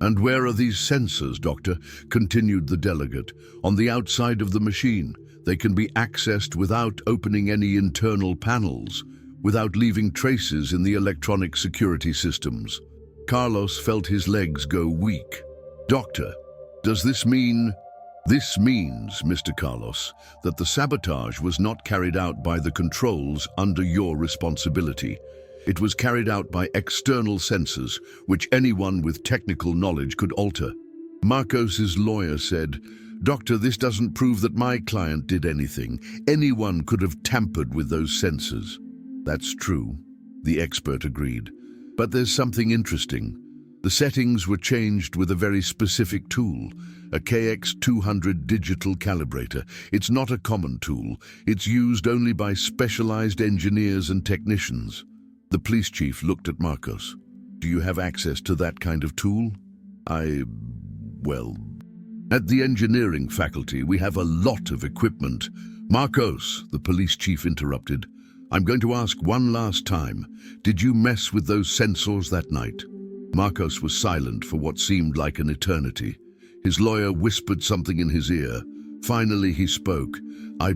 "And where are these sensors, Doctor?" continued the delegate. "On the outside of the machine. They can be accessed without opening any internal panels, without leaving traces in the electronic security systems." Carlos felt his legs go weak. "Doctor, does this mean—" "This means, Mr. Carlos, that the sabotage was not carried out by the controls under your responsibility. It was carried out by external sensors, which anyone with technical knowledge could alter." Marcos's lawyer said, "Doctor, this doesn't prove that my client did anything. Anyone could have tampered with those sensors." "That's true," the expert agreed. "But there's something interesting. The settings were changed with a very specific tool, a KX200 digital calibrator. It's not a common tool. It's used only by specialized engineers and technicians." The police chief looked at Marcos. "Do you have access to that kind of tool?" Well, at the engineering faculty, we have a lot of equipment." "Marcos," the police chief interrupted, "I'm going to ask one last time. Did you mess with those sensors that night?" Marcos was silent for what seemed like an eternity. His lawyer whispered something in his ear. Finally, he spoke. I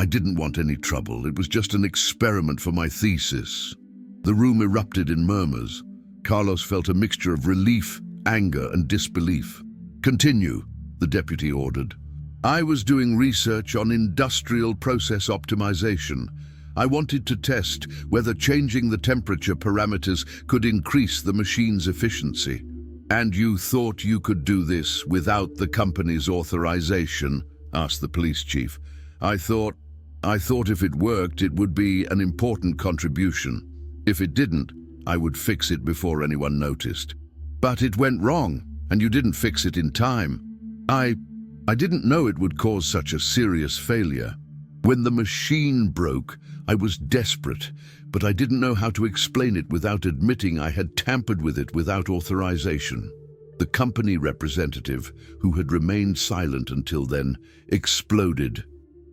didn't want any trouble. It was just an experiment for my thesis." The room erupted in murmurs. Carlos felt a mixture of relief, anger, and disbelief. "Continue," the deputy ordered. "I was doing research on industrial process optimization. I wanted to test whether changing the temperature parameters could increase the machine's efficiency." "And you thought you could do this without the company's authorization?" asked the police chief. I thought if it worked, it would be an important contribution. If it didn't, I would fix it before anyone noticed." "But it went wrong, and you didn't fix it in time." I didn't know it would cause such a serious failure. When the machine broke, I was desperate, but I didn't know how to explain it without admitting I had tampered with it without authorization." The company representative, who had remained silent until then, exploded.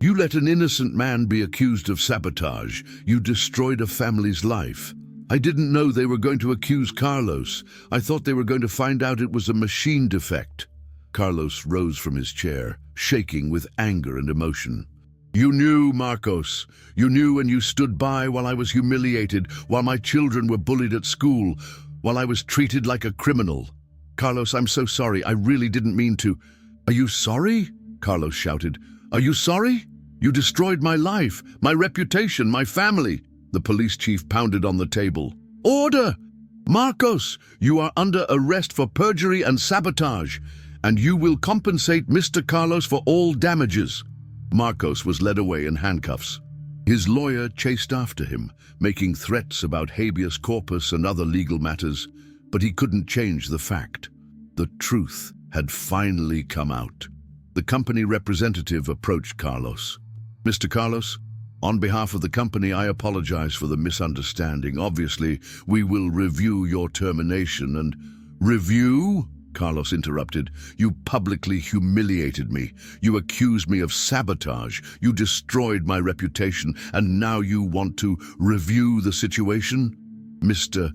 "You let an innocent man be accused of sabotage. You destroyed a family's life. I didn't know they were going to accuse Carlos. I thought they were going to find out it was a machine defect." Carlos rose from his chair, shaking with anger and emotion. "You knew, Marcos. You knew, and you stood by while I was humiliated, while my children were bullied at school, while I was treated like a criminal. Carlos, I'm so sorry. I really didn't mean to." "Are you sorry?" Carlos shouted. "Are you sorry? You destroyed my life, my reputation, my family." The police chief pounded on the table. "Order! Marcos, you are under arrest for perjury and sabotage, and you will compensate Mr. Carlos for all damages." Marcos was led away in handcuffs. His lawyer chased after him, making threats about habeas corpus and other legal matters, but he couldn't change the fact. The truth had finally come out. The company representative approached Carlos. "Mr. Carlos, on behalf of the company, I apologize for the misunderstanding. Obviously, we will review your termination and—" "Review?" Carlos interrupted. "You publicly humiliated me. You accused me of sabotage. You destroyed my reputation, and now you want to review the situation? Mr.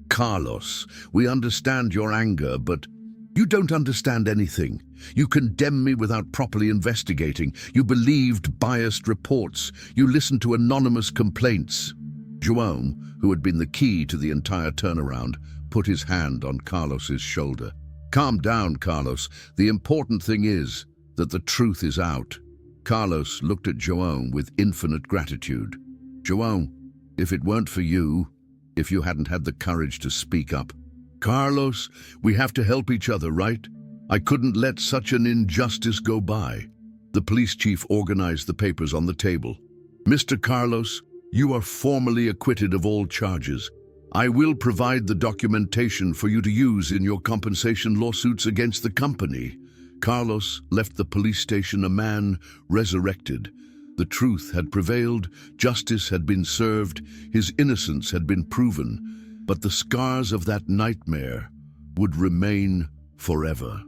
Carlos, we understand your anger, but you don't understand anything. You condemn me without properly investigating. You believed biased reports. You listened to anonymous complaints." João, who had been the key to the entire turnaround, put his hand on Carlos's shoulder. "Calm down, Carlos. The important thing is that the truth is out." Carlos looked at João with infinite gratitude. "João, if it weren't for you, if you hadn't had the courage to speak up—" "Carlos, we have to help each other, right? I couldn't let such an injustice go by." The police chief organized the papers on the table. "Mr. Carlos, you are formally acquitted of all charges. I will provide the documentation for you to use in your compensation lawsuits against the company." Carlos left the police station a man resurrected. The truth had prevailed, justice had been served, his innocence had been proven, but the scars of that nightmare would remain forever.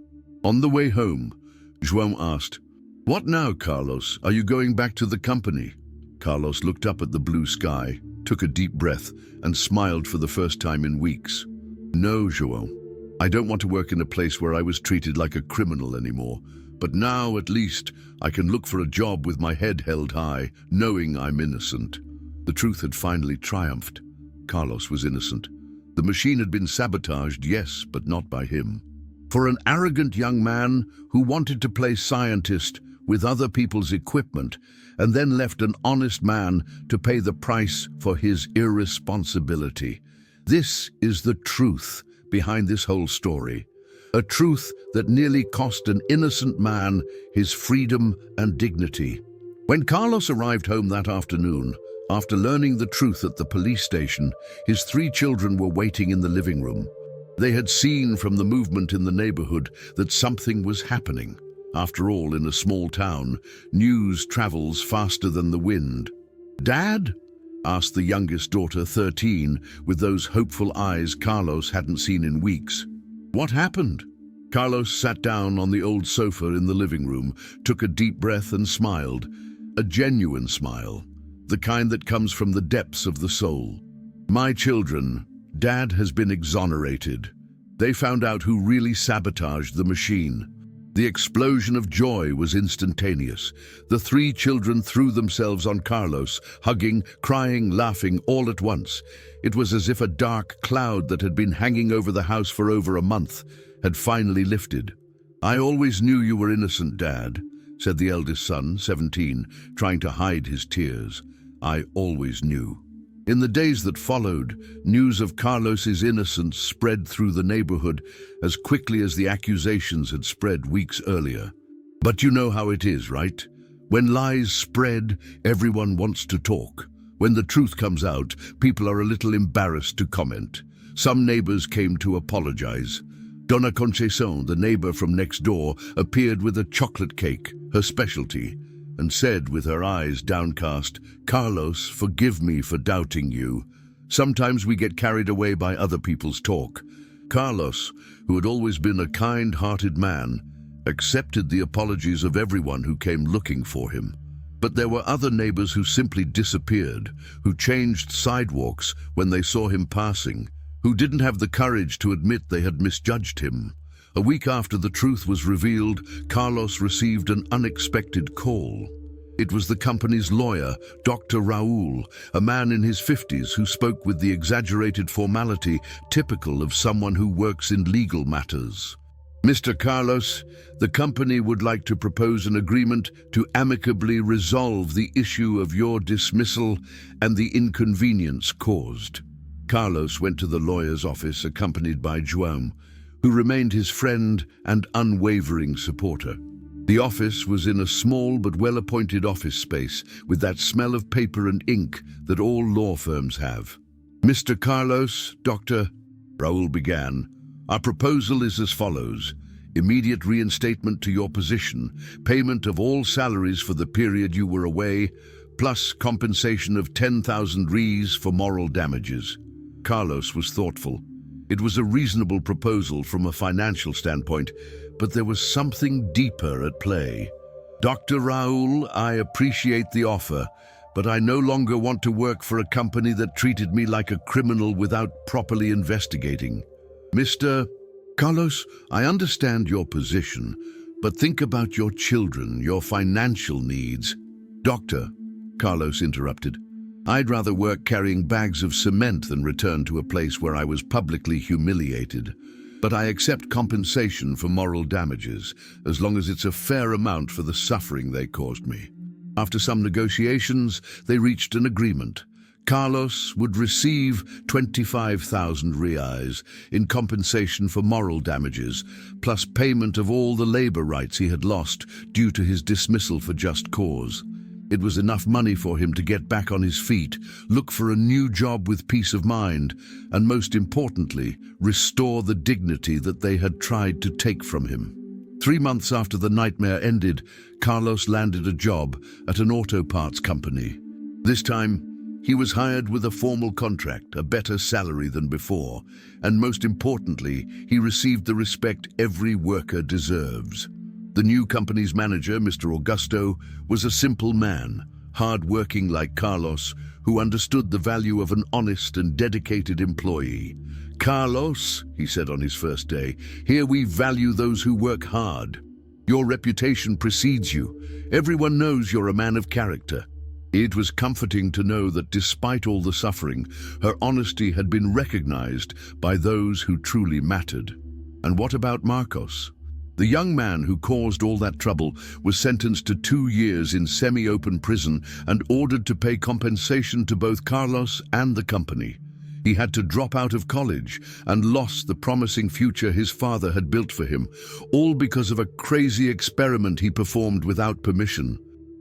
On the way home, João asked, "What now, Carlos? Are you going back to the company?" Carlos looked up at the blue sky, took a deep breath, and smiled for the first time in weeks. "No, João. I don't want to work in a place where I was treated like a criminal anymore. But now, at least, I can look for a job with my head held high, knowing I'm innocent." The truth had finally triumphed. Carlos was innocent. The machine had been sabotaged, yes, but not by him. For an arrogant young man who wanted to play scientist with other people's equipment and then left an honest man to pay the price for his irresponsibility. This is the truth behind this whole story. A truth that nearly cost an innocent man his freedom and dignity. When Carlos arrived home that afternoon, after learning the truth at the police station, his 3 children were waiting in the living room. They had seen from the movement in the neighborhood that something was happening. After all, in a small town, news travels faster than the wind. "Dad?" asked the youngest daughter, 13, with those hopeful eyes Carlos hadn't seen in weeks. "What happened?" Carlos sat down on the old sofa in the living room, took a deep breath and smiled. A genuine smile, the kind that comes from the depths of the soul. "My children, Dad has been exonerated. They found out who really sabotaged the machine." The explosion of joy was instantaneous. The 3 children threw themselves on Carlos, hugging, crying, laughing all at once. It was as if a dark cloud that had been hanging over the house for over a month had finally lifted. "I always knew you were innocent, Dad," said the eldest son, 17, trying to hide his tears. "I always knew." In the days that followed, news of Carlos's innocence spread through the neighborhood as quickly as the accusations had spread weeks earlier. But you know how it is, right? When lies spread, everyone wants to talk. When the truth comes out, people are a little embarrassed to comment. Some neighbors came to apologize. Dona Conceição, the neighbor from next door, appeared with a chocolate cake, her specialty, and said with her eyes downcast, "Carlos, forgive me for doubting you. Sometimes we get carried away by other people's talk. Carlos, who had always been a kind-hearted man, accepted the apologies of everyone who came looking for him. But there were other neighbors who simply disappeared, who changed sidewalks when they saw him passing, who didn't have the courage to admit they had misjudged him. A week after the truth was revealed, Carlos received an unexpected call. It was the company's lawyer, Dr. Raul, a man in his 50s who spoke with the exaggerated formality typical of someone who works in legal matters. Mr. Carlos, the company would like to propose an agreement to amicably resolve the issue of your dismissal and the inconvenience caused. Carlos went to the lawyer's office accompanied by João, who remained his friend and unwavering supporter. The office was in a small but well-appointed office space with that smell of paper and ink that all law firms have. Mr. Carlos, Dr. Raul began, our proposal is as follows. Immediate reinstatement to your position, payment of all salaries for the period you were away, plus compensation of 10,000 rees for moral damages. Carlos was thoughtful. It was a reasonable proposal from a financial standpoint, but there was something deeper at play. Dr. Raul, I appreciate the offer, but I no longer want to work for a company that treated me like a criminal without properly investigating. Mr. Carlos, I understand your position, but think about your children, your financial needs. Doctor, Carlos interrupted, I'd rather work carrying bags of cement than return to a place where I was publicly humiliated. But I accept compensation for moral damages, as long as it's a fair amount for the suffering they caused me. After some negotiations, they reached an agreement. Carlos would receive 25,000 reais in compensation for moral damages, plus payment of all the labor rights he had lost due to his dismissal for just cause. It was enough money for him to get back on his feet, look for a new job with peace of mind, and most importantly, restore the dignity that they had tried to take from him. 3 months after the nightmare ended, Carlos landed a job at an auto parts company. This time, he was hired with a formal contract, a better salary than before, and most importantly, he received the respect every worker deserves. The new company's manager, Mr. Augusto, was a simple man, hard-working like Carlos, who understood the value of an honest and dedicated employee. Carlos, he said on his first day, here we value those who work hard. Your reputation precedes you. Everyone knows you're a man of character. It was comforting to know that despite all the suffering, her honesty had been recognized by those who truly mattered. And what about Marcos? The young man who caused all that trouble was sentenced to 2 years in semi-open prison and ordered to pay compensation to both Carlos and the company. He had to drop out of college and lost the promising future his father had built for him, all because of a crazy experiment he performed without permission.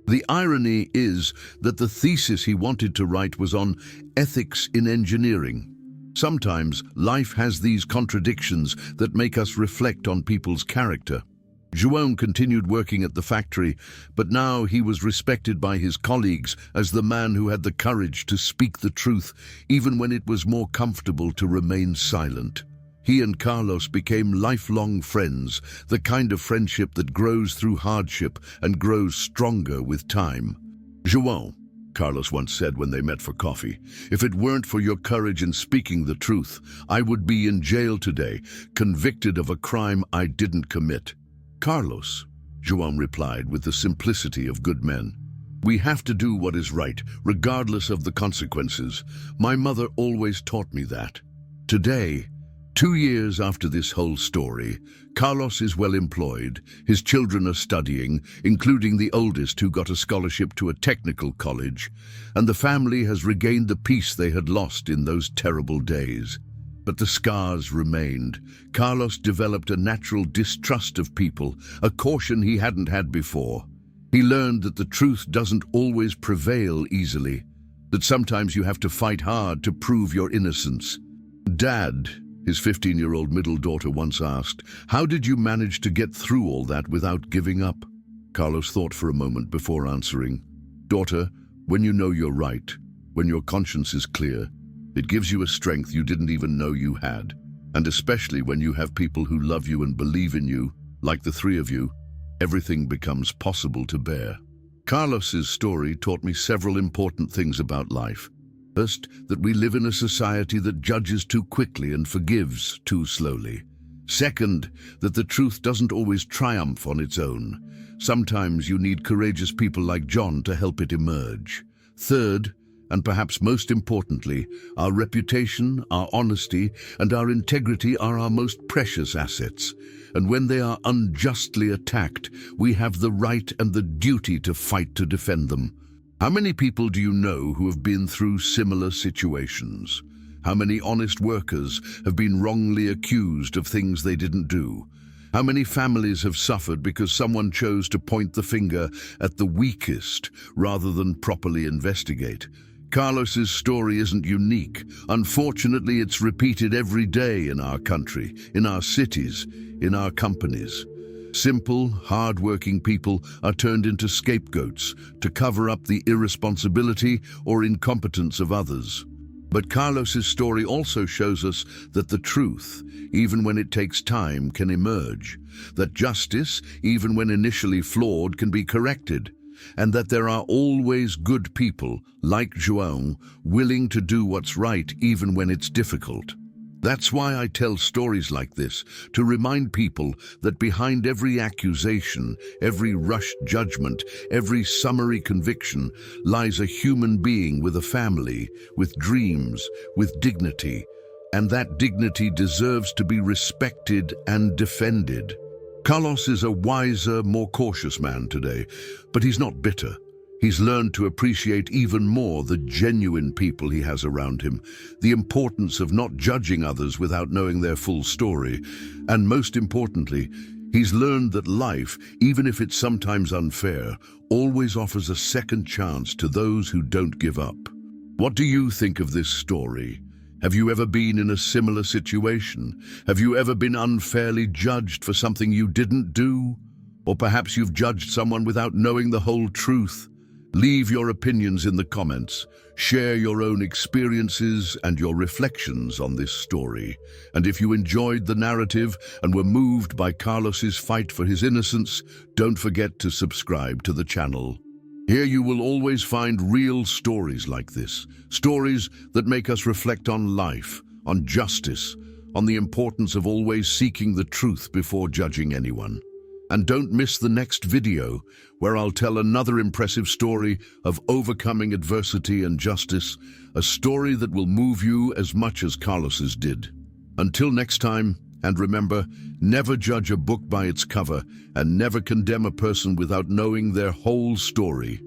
The irony is that the thesis he wanted to write was on ethics in engineering. Sometimes life has these contradictions that make us reflect on people's character. João continued working at the factory, but now he was respected by his colleagues as the man who had the courage to speak the truth, even when it was more comfortable to remain silent. He and Carlos became lifelong friends, the kind of friendship that grows through hardship and grows stronger with time. João, Carlos once said when they met for coffee, if it weren't for your courage in speaking the truth, I would be in jail today, convicted of a crime I didn't commit. Carlos, João replied with the simplicity of good men. We have to do what is right, regardless of the consequences. My mother always taught me that. Today, 2 years after this whole story, Carlos is well employed. His children are studying, including the oldest who got a scholarship to a technical college, and the family has regained the peace they had lost in those terrible days. But the scars remained. Carlos developed a natural distrust of people, a caution he hadn't had before. He learned that the truth doesn't always prevail easily, that sometimes you have to fight hard to prove your innocence. Dad, his 15-year-old middle daughter once asked, how did you manage to get through all that without giving up? Carlos thought for a moment before answering. Daughter, when you know you're right, when your conscience is clear, it gives you a strength you didn't even know you had. And especially when you have people who love you and believe in you, like the three of you, everything becomes possible to bear. Carlos's story taught me several important things about life. First, that we live in a society that judges too quickly and forgives too slowly. Second, that the truth doesn't always triumph on its own. Sometimes you need courageous people like John to help it emerge. Third, and perhaps most importantly, our reputation, our honesty, and our integrity are our most precious assets. And when they are unjustly attacked, we have the right and the duty to fight to defend them. How many people do you know who have been through similar situations? How many honest workers have been wrongly accused of things they didn't do? How many families have suffered because someone chose to point the finger at the weakest rather than properly investigate? Carlos's story isn't unique. Unfortunately, it's repeated every day in our country, in our cities, in our companies. Simple, hard-working people are turned into scapegoats to cover up the irresponsibility or incompetence of others. But Carlos's story also shows us that the truth, even when it takes time, can emerge. That justice, even when initially flawed, can be corrected. And that there are always good people, like João, willing to do what's right even when it's difficult. That's why I tell stories like this, to remind people that behind every accusation, every rushed judgment, every summary conviction, lies a human being with a family, with dreams, with dignity. And that dignity deserves to be respected and defended. Carlos is a wiser, more cautious man today, but he's not bitter. He's learned to appreciate even more the genuine people he has around him, the importance of not judging others without knowing their full story, and most importantly, he's learned that life, even if it's sometimes unfair, always offers a second chance to those who don't give up. What do you think of this story? Have you ever been in a similar situation? Have you ever been unfairly judged for something you didn't do? Or perhaps you've judged someone without knowing the whole truth? Leave your opinions in the comments. Share your own experiences and your reflections on this story. And if you enjoyed the narrative and were moved by Carlos's fight for his innocence, don't forget to subscribe to the channel. Here you will always find real stories like this, stories that make us reflect on life, on justice, on the importance of always seeking the truth before judging anyone. And don't miss the next video, where I'll tell another impressive story of overcoming adversity and justice, a story that will move you as much as Carlos's did. Until next time, and remember, never judge a book by its cover, and never condemn a person without knowing their whole story.